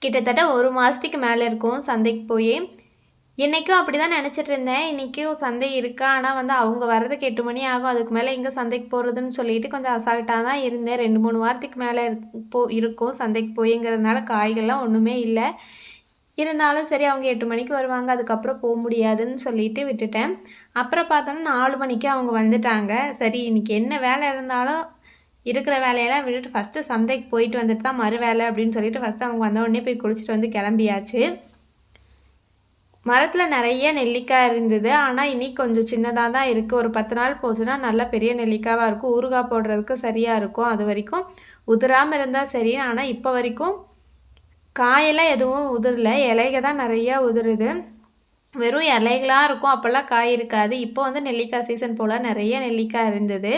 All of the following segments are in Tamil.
கிட்டத்தட்ட 1 மாதத்துக்கு மேலே இருக்கும் சந்தைக்கு போய். இன்றைக்கும் அப்படி தான் நினச்சிட்டு இருந்தேன். இன்றைக்கும் சந்தை இருக்கா, ஆனால் வந்து அவங்க வர்றதுக்கு 8 மணி ஆகும். அதுக்கு மேலே எங்கே சந்தைக்கு போகிறதுன்னு சொல்லிட்டு கொஞ்சம் அசால்ட்டாக தான் இருந்தேன். 2, 3 வாரத்துக்கு மேலே இருக்கும் சந்தைக்கு போய்ங்கிறதுனால காய்கள்லாம் ஒன்றுமே இல்லை. இருந்தாலும் சரி அவங்க 8 மணிக்கு வருவாங்க, அதுக்கப்புறம் போக முடியாதுன்னு சொல்லிட்டு விட்டுட்டேன். அப்புறம் பார்த்தோன்னா 4 மணிக்கு அவங்க வந்துட்டாங்க. சரி இன்றைக்கி என்ன வேலை இருந்தாலும் இருக்கிற வேலையெல்லாம் விட்டுட்டு ஃபஸ்ட்டு சந்தைக்கு போயிட்டு வந்துட்டு தான் மறு வேலை அப்படின்னு சொல்லிட்டு ஃபஸ்ட்டு அவங்க வந்த உடனே போய் குளிச்சுட்டு வந்து கிளம்பியாச்சு. மரத்தில் நிறைய நெல்லிக்காய் இருந்தது. ஆனால் இன்னைக்கு கொஞ்சம் சின்னதாக தான் இருக்குது. ஒரு 10 நாள் போச்சுன்னா நல்லா பெரிய நெல்லிக்காவாக இருக்கும். ஊறுகாய் போடுறதுக்கு சரியாக இருக்கும். அது வரைக்கும் உதிராமல் இருந்தால் சரி. ஆனால் இப்போ வரைக்கும் காயெல்லாம் எதுவும் உதிரல, இலைக தான் நிறையா உதிருது. வெறும் இலைகளாக இருக்கும், அப்போல்லாம் காய் இருக்காது. இப்போ வந்து நெல்லிக்காய் சீசன் போல் நிறைய நெல்லிக்காய் இருந்தது.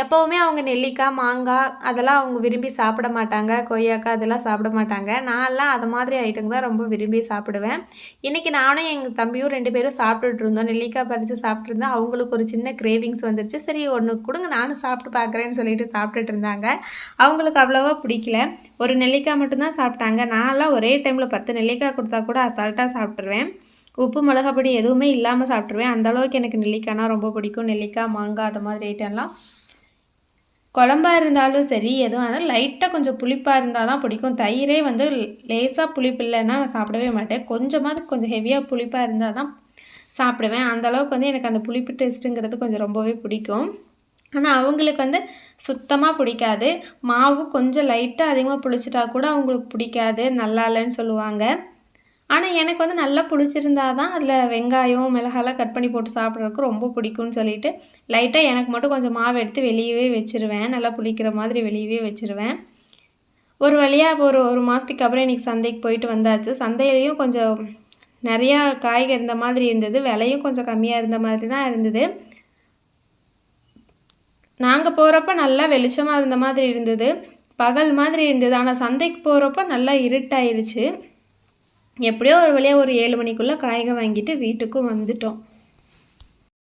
எப்போவுமே அவங்க நெல்லிக்காய், மாங்காய் அதெல்லாம் அவங்க விரும்பி சாப்பிட மாட்டாங்க. கொய்யாக்காய் அதெல்லாம் சாப்பிட மாட்டாங்க. நான்லாம் அது மாதிரி ஐட்டம் தான் ரொம்ப விரும்பி சாப்பிடுவேன். இன்றைக்கி நானும் எங்கள் தம்பியும் 2 பேரும் சாப்பிட்டுட்டு இருந்தோம். நெல்லிக்காய் பறித்து சாப்பிட்ருந்தோம். அவங்களுக்கு ஒரு சின்ன கிரேவிங்ஸ் வந்துருச்சு. சரி ஒன்று கொடுங்க நானும் சாப்பிட்டு பார்க்குறேன்னு சொல்லிட்டு சாப்பிட்டுட்டு இருந்தாங்க. அவங்களுக்கு அவ்வளோவா பிடிக்கல. ஒரு நெல்லிக்காய் மட்டும்தான் சாப்பிட்டாங்க. நான்லாம் ஒரே டைமில் 10 நெல்லிக்காய் கொடுத்தா கூட அசால்ட்டாக சாப்பிட்ருவேன். உப்பு மிளகாப்பொடி எதுவுமே இல்லாமல் சாப்பிட்ருவேன். அந்தளவுக்கு எனக்கு நெல்லிக்காய்னா ரொம்ப பிடிக்கும். நெல்லிக்காய், மாங்காய் அது மாதிரி ஐட்டம்லாம் குழம்பா இருந்தாலும் சரி எதுவும் இருந்தாலும் லைட்டாக கொஞ்சம் புளிப்பாக இருந்தால் தான் பிடிக்கும். தயிரே வந்து லேசாக புளிப்பு இல்லைன்னா நான் சாப்பிடவே மாட்டேன். கொஞ்சம் ஹெவியாக புளிப்பாக இருந்தால் தான் சாப்பிடுவேன். அந்தளவுக்கு வந்து எனக்கு அந்த புளிப்பு டேஸ்ட்டுங்கிறது கொஞ்சம் ரொம்பவே பிடிக்கும். ஆனால் அவங்களுக்கு வந்து சுத்தமாக பிடிக்காது. மாவு கொஞ்சம் லைட்டாக அதிகமாக புளிச்சிட்டா கூட அவங்களுக்கு பிடிக்காது, நல்லா இல்லைன்னு சொல்லுவாங்க. ஆனால் எனக்கு வந்து நல்லா பிடிச்சிருந்தா தான் அதில் வெங்காயம், மிளகாலாம் கட் பண்ணி போட்டு சாப்பிட்றதுக்கு ரொம்ப பிடிக்கும்னு சொல்லிட்டு லைட்டாக எனக்கு மட்டும் கொஞ்சம் மாவு எடுத்து வெளியவே வச்சுருவேன். நல்லா புளிக்கிற மாதிரி வெளியவே வச்சுருவேன். ஒரு வழியாக ஒரு மாதத்துக்கு அப்புறம் இன்றைக்கி சந்தைக்கு போயிட்டு வந்தாச்சு. சந்தையிலையும் கொஞ்சம் நிறையா காய்கறி இருந்த மாதிரி இருந்தது. விலையும் கொஞ்சம் கம்மியாக இருந்த மாதிரி தான் இருந்தது. நாங்கள் போகிறப்ப நல்லா வெளிச்சமாக இருந்த மாதிரி இருந்தது, பகல் மாதிரி இருந்தது. ஆனால் சந்தைக்கு போகிறப்ப நல்லா இருட்டாயிருச்சு. எப்படியோ ஒரு வழியாக ஒரு 7 மணிக்குள்ளே காய்கறி வாங்கிட்டு வீட்டுக்கும் வந்துட்டோம்.